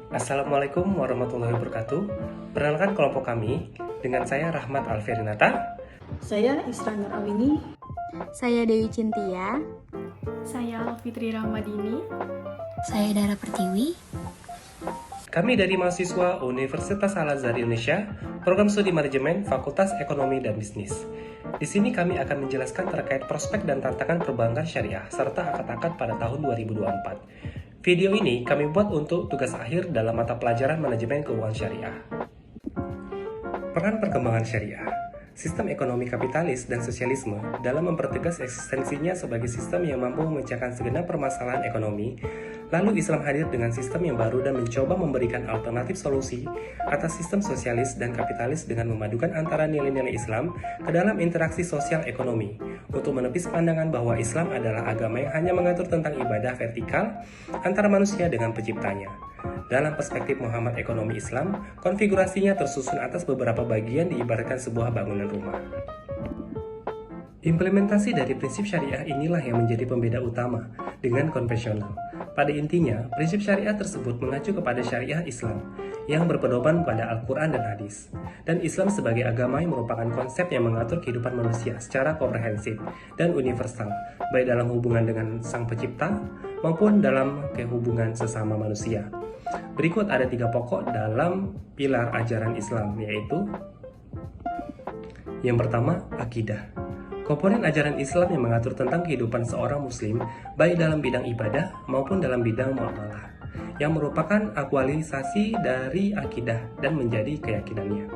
Assalamualaikum warahmatullahi wabarakatuh. Perkenalkan kelompok kami, dengan saya Rahmat Alferinata. Saya Isra Nur Awini. Saya Dewi Cintia. Saya Fitri Ramadini. Saya Dara Pertiwi. Kami dari mahasiswa Universitas Al-Azhar Indonesia, Program Studi Manajemen, Fakultas Ekonomi dan Bisnis. Di sini kami akan menjelaskan terkait prospek dan tantangan perbankan syariah serta akad-akad pada tahun 2024. Video ini kami buat untuk tugas akhir dalam mata pelajaran Manajemen Keuangan Syariah. Peran perkembangan syariah. Sistem ekonomi kapitalis dan sosialisme dalam mempertegas eksistensinya sebagai sistem yang mampu memecahkan segenap permasalahan ekonomi, lalu Islam hadir dengan sistem yang baru dan mencoba memberikan alternatif solusi atas sistem sosialis dan kapitalis dengan memadukan antara nilai-nilai Islam ke dalam interaksi sosial ekonomi, untuk menepis pandangan bahwa Islam adalah agama yang hanya mengatur tentang ibadah vertikal antara manusia dengan penciptanya. Dalam perspektif Muhammad ekonomi Islam, konfigurasinya tersusun atas beberapa bagian diibaratkan sebuah bangunan rumah. Implementasi dari prinsip syariah inilah yang menjadi pembeda utama dengan konvensional. Pada intinya, prinsip syariah tersebut mengacu kepada syariah Islam yang berpedoman pada Al-Quran dan Hadis. Dan Islam sebagai agama yang merupakan konsep yang mengatur kehidupan manusia secara komprehensif dan universal, baik dalam hubungan dengan Sang Pencipta maupun dalam kehubungan sesama manusia. Berikut ada 3 pokok dalam pilar ajaran Islam, yaitu yang pertama, akidah. Komponen ajaran Islam yang mengatur tentang kehidupan seorang muslim, baik dalam bidang ibadah maupun dalam bidang muamalah, yang merupakan aktualisasi dari akidah dan menjadi keyakinannya.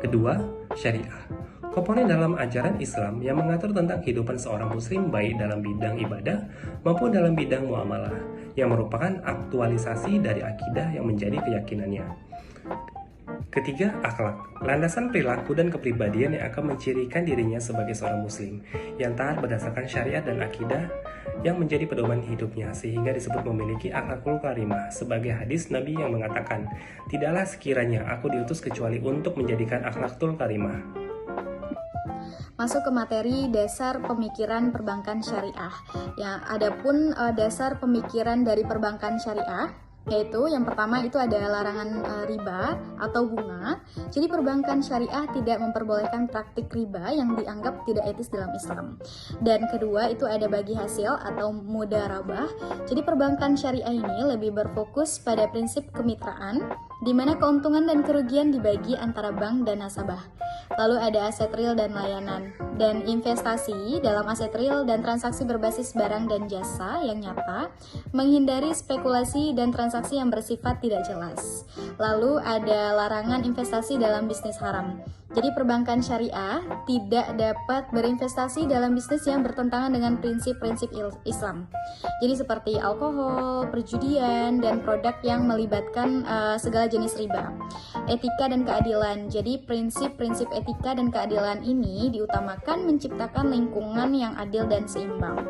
Kedua, syariah. Komponen dalam ajaran Islam yang mengatur tentang kehidupan seorang muslim baik dalam bidang ibadah maupun dalam bidang muamalah, yang merupakan aktualisasi dari akidah yang menjadi keyakinannya. Ketiga, akhlak. Landasan perilaku dan kepribadian yang akan mencirikan dirinya sebagai seorang muslim yang taat berdasarkan syariat dan akidah yang menjadi pedoman hidupnya, sehingga disebut memiliki akhlakul karimah, sebagai hadis Nabi yang mengatakan, "Tidaklah sekiranya aku diutus kecuali untuk menjadikan akhlakul karimah." Masuk ke materi dasar pemikiran perbankan syariah. Ya, adapun dasar pemikiran dari perbankan syariah, yaitu yang pertama itu ada larangan riba atau bunga. Jadi perbankan syariah tidak memperbolehkan praktik riba yang dianggap tidak etis dalam Islam. Dan kedua itu ada bagi hasil atau mudharabah. Jadi perbankan syariah ini lebih berfokus pada prinsip kemitraan, di mana keuntungan dan kerugian dibagi antara bank dan nasabah. Lalu ada aset real dan layanan, dan investasi dalam aset real dan transaksi berbasis barang dan jasa yang nyata, menghindari spekulasi dan transaksi yang bersifat tidak jelas. Lalu ada larangan investasi dalam bisnis haram. Jadi perbankan syariah tidak dapat berinvestasi dalam bisnis yang bertentangan dengan prinsip-prinsip Islam. Jadi seperti alkohol, perjudian, dan produk yang melibatkan segala jenis riba. Etika dan keadilan. Jadi prinsip-prinsip etika dan keadilan ini diutamakan menciptakan lingkungan yang adil dan seimbang.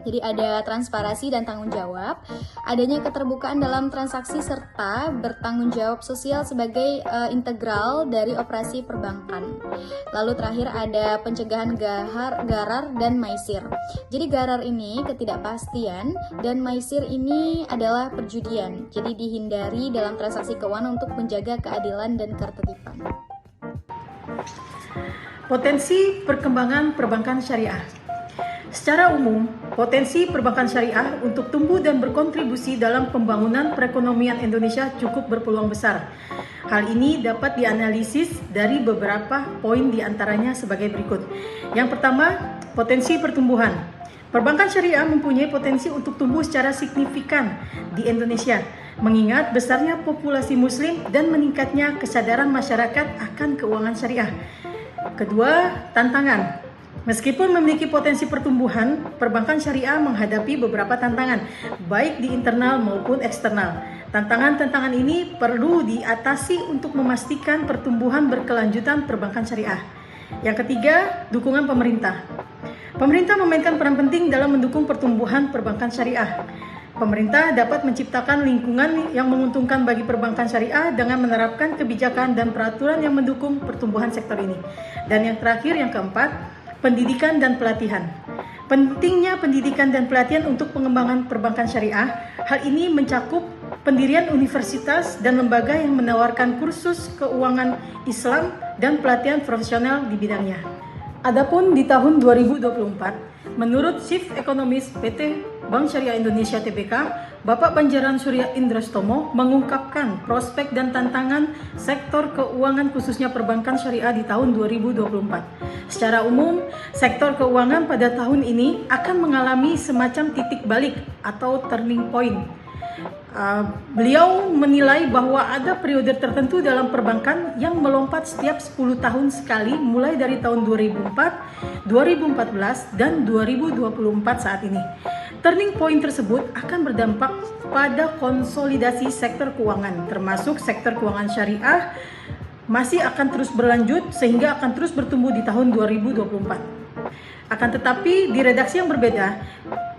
Jadi ada transparansi dan tanggung jawab, adanya keterbukaan dalam transaksi serta bertanggung jawab sosial sebagai integral dari operasi perbankan. Lalu terakhir ada pencegahan garar dan maisir. Jadi garar ini ketidakpastian dan maisir ini adalah perjudian. Jadi dihindari dalam transaksi keuangan untuk menjaga keadilan dan ketertiban. Potensi perkembangan perbankan syariah. Secara umum, potensi perbankan syariah untuk tumbuh dan berkontribusi dalam pembangunan perekonomian Indonesia cukup berpeluang besar. Hal ini dapat dianalisis dari beberapa poin diantaranya sebagai berikut. Yang pertama, potensi pertumbuhan. Perbankan syariah mempunyai potensi untuk tumbuh secara signifikan di Indonesia, mengingat besarnya populasi muslim dan meningkatnya kesadaran masyarakat akan keuangan syariah. Kedua, tantangan. Meskipun memiliki potensi pertumbuhan, perbankan syariah menghadapi beberapa tantangan, baik di internal maupun eksternal. Tantangan-tantangan ini perlu diatasi untuk memastikan pertumbuhan berkelanjutan perbankan syariah. Yang ketiga, dukungan pemerintah. Pemerintah memainkan peran penting dalam mendukung pertumbuhan perbankan syariah. Pemerintah dapat menciptakan lingkungan yang menguntungkan bagi perbankan syariah dengan menerapkan kebijakan dan peraturan yang mendukung pertumbuhan sektor ini. Dan yang terakhir, yang keempat, pendidikan dan pelatihan. Pentingnya pendidikan dan pelatihan untuk pengembangan perbankan syariah. Hal ini mencakup pendirian universitas dan lembaga yang menawarkan kursus keuangan Islam dan pelatihan profesional di bidangnya. Adapun di tahun 2024, menurut Chief Economist PT Bank Syariah Indonesia Tbk, Bapak Banjaran Surya Indrastomo mengungkapkan prospek dan tantangan sektor keuangan khususnya perbankan syariah di tahun 2024. Secara umum, sektor keuangan pada tahun ini akan mengalami semacam titik balik atau turning point. Beliau menilai bahwa ada periode tertentu dalam perbankan yang melompat setiap 10 tahun sekali mulai dari tahun 2004, 2014, dan 2024 saat ini. Turning point tersebut akan berdampak pada konsolidasi sektor keuangan, termasuk sektor keuangan syariah masih akan terus berlanjut sehingga akan terus bertumbuh di tahun 2024. Akan tetapi di redaksi yang berbeda,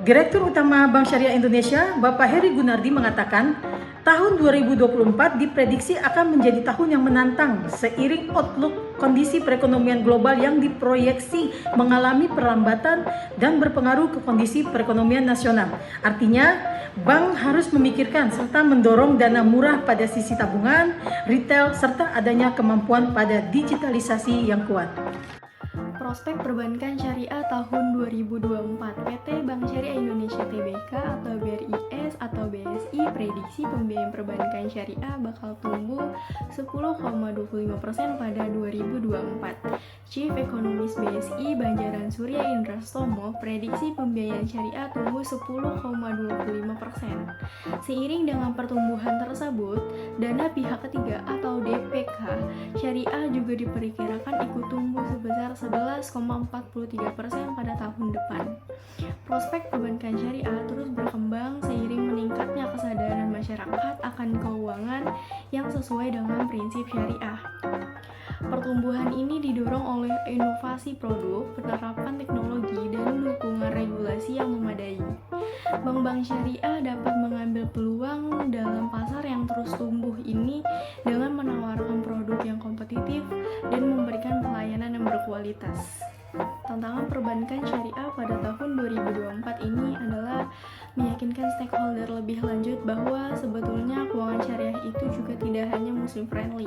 Direktur Utama Bank Syariah Indonesia, Bapak Heri Gunardi mengatakan, tahun 2024 diprediksi akan menjadi tahun yang menantang seiring outlook kondisi perekonomian global yang diproyeksi mengalami perlambatan dan berpengaruh ke kondisi perekonomian nasional. Artinya, bank harus memikirkan serta mendorong dana murah pada sisi tabungan, retail, serta adanya kemampuan pada digitalisasi yang kuat. Prospek perbankan syariah tahun 2024, PT Bank Syariah Indonesia Tbk atau BRIS atau BSI prediksi pembiayaan perbankan syariah bakal tumbuh 10,25% pada 2024. Chief Economist BSI Banjaran Surya Indrastomo prediksi pembiayaan syariah tumbuh 10,25%. Seiring dengan pertumbuhan tersebut, dana pihak ketiga atau DPK syariah juga diperkirakan ikut tumbuh sebesar 11,43% pada tahun depan. Prospek perbankan syariah terus berkembang seiring meningkatnya kesadaran masyarakat akan keuangan yang sesuai dengan prinsip syariah. Pertumbuhan ini didorong oleh inovasi produk, penerapan teknologi, dan dukungan regulasi yang memadai. Bank-bank syariah dapat mengambil peluang dalam pasar yang terus tumbuh ini dengan menawarkan produk yang kompetitif dan memberikan pelayanan yang berkualitas. Tantangan perbankan syariah pada tahun 2024 ini adalah meyakinkan stakeholder lebih lanjut bahwa sebetulnya keuangan syariah itu juga tidak hanya muslim friendly,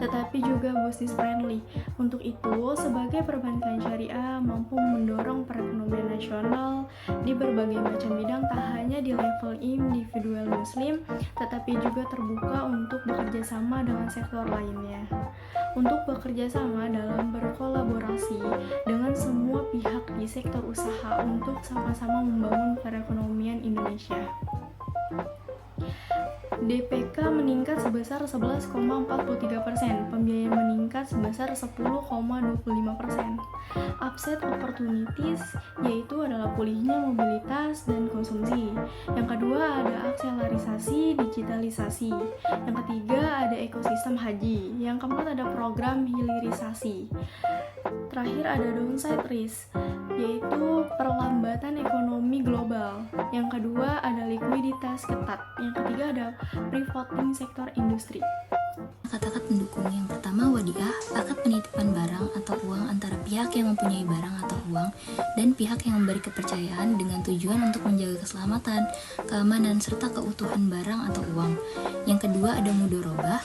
tetapi juga business friendly. Untuk itu, sebagai perbankan syariah mampu mendorong perekonomian nasional di berbagai macam bidang, tak hanya di level individual muslim, tetapi juga terbuka untuk bekerja sama dengan sektor lainnya. Untuk bekerja sama dalam berkolaborasi dengan semua pihak di sektor usaha untuk sama-sama membangun perekonomian Indonesia. DPK meningkat sebesar 11,43%, pembiayaan meningkat sebesar 10,25%. Upside opportunities yaitu adalah pulihnya mobilitas dan konsumsi. Yang kedua ada akselerisasi digitalisasi. Yang ketiga ada ekosistem haji. Yang keempat ada program hilirisasi. Terakhir ada downside risk, yaitu perlambatan ekonomi global. Yang kedua ada likuiditas ketat. Yang ketiga ada pivoting sektor industri. Akad-akad pendukung yang pertama wadiah, akad penitipan barang atau uang antara pihak yang mempunyai barang atau uang dan pihak yang memberi kepercayaan dengan tujuan untuk menjaga keselamatan, keamanan, serta keutuhan barang atau uang. Yang kedua ada mudorobah,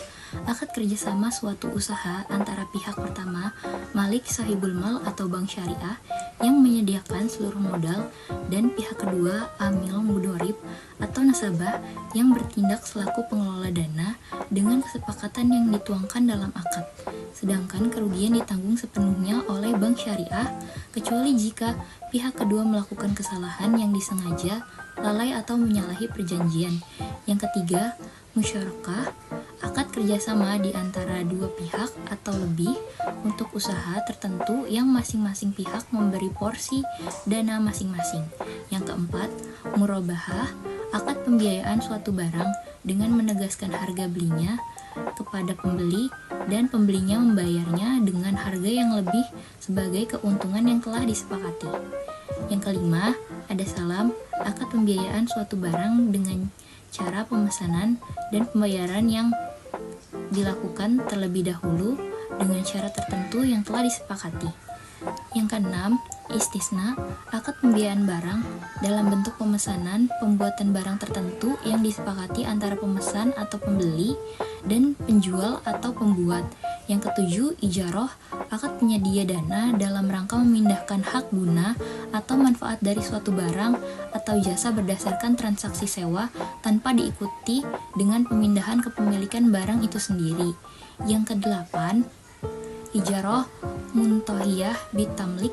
akad kerjasama suatu usaha antara pihak pertama, malik sahibul mal atau bank syariah yang menyediakan seluruh modal, dan pihak kedua, amil mudorib atau nasabah yang bertindak selaku pengelola dana dengan kesepakatan yang dituangkan dalam akad. Sedangkan kerugian ditanggung sepenuhnya oleh bank syariah kecuali jika pihak kedua melakukan kesalahan yang disengaja, lalai atau menyalahi perjanjian. Yang ketiga, musyarakah, akad kerjasama di antara dua pihak atau lebih untuk usaha tertentu yang masing-masing pihak memberi porsi dana masing-masing. Yang keempat, murabahah, akad pembiayaan suatu barang dengan menegaskan harga belinya kepada pembeli dan pembelinya membayarnya dengan harga yang lebih sebagai keuntungan yang telah disepakati. Yang kelima, ada salam, akad pembiayaan suatu barang dengan cara pemesanan dan pembayaran yang dilakukan terlebih dahulu dengan syarat tertentu yang telah disepakati. Yang keenam, Istisna, akad pembiayaan barang dalam bentuk pemesanan pembuatan barang tertentu yang disepakati antara pemesan atau pembeli dan penjual atau pembuat. Yang ketujuh, ijaroh, akad penyedia dana dalam rangka memindahkan hak guna atau manfaat dari suatu barang atau jasa berdasarkan transaksi sewa tanpa diikuti dengan pemindahan kepemilikan barang itu sendiri. Yang kedelapan, ijaroh muntohiyah bitamlik,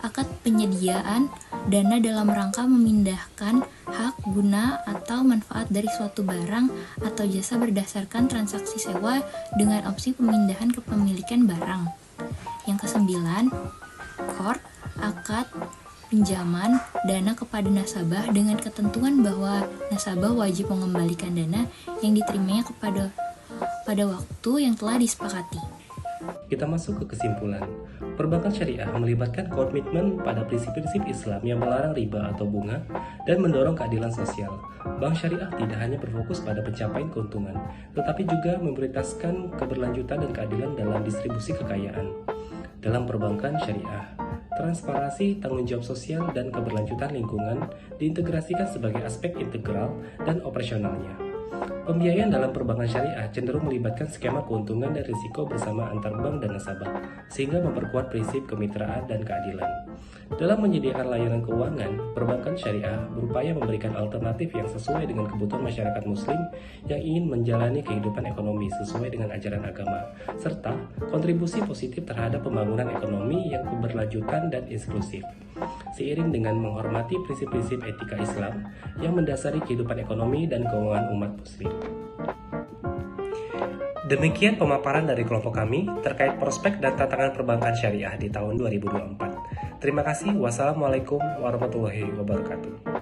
akad penyediaan dana dalam rangka memindahkan hak guna atau manfaat dari suatu barang atau jasa berdasarkan transaksi sewa dengan opsi pemindahan kepemilikan barang. Yang kesembilan, qard, akad pinjaman dana kepada nasabah dengan ketentuan bahwa nasabah wajib mengembalikan dana yang diterimanya pada waktu yang telah disepakati. Kita masuk ke kesimpulan. Perbankan syariah melibatkan komitmen pada prinsip-prinsip Islam yang melarang riba atau bunga dan mendorong keadilan sosial. Bank syariah tidak hanya berfokus pada pencapaian keuntungan, tetapi juga memprioritaskan keberlanjutan dan keadilan dalam distribusi kekayaan. Dalam perbankan syariah, transparansi, tanggung jawab sosial, dan keberlanjutan lingkungan diintegrasikan sebagai aspek integral dan operasionalnya. Pembiayaan dalam perbankan syariah cenderung melibatkan skema keuntungan dan risiko bersama antar bank dan nasabah, sehingga memperkuat prinsip kemitraan dan keadilan. Dalam menyediakan layanan keuangan, perbankan syariah berupaya memberikan alternatif yang sesuai dengan kebutuhan masyarakat muslim yang ingin menjalani kehidupan ekonomi sesuai dengan ajaran agama, serta kontribusi positif terhadap pembangunan ekonomi yang keberlanjutan dan inklusif. Seiring dengan menghormati prinsip-prinsip etika Islam yang mendasari kehidupan ekonomi dan keuangan umat muslim. Demikian pemaparan dari kelompok kami terkait prospek dan tantangan perbankan syariah di tahun 2024. Terima kasih. Wassalamualaikum warahmatullahi wabarakatuh.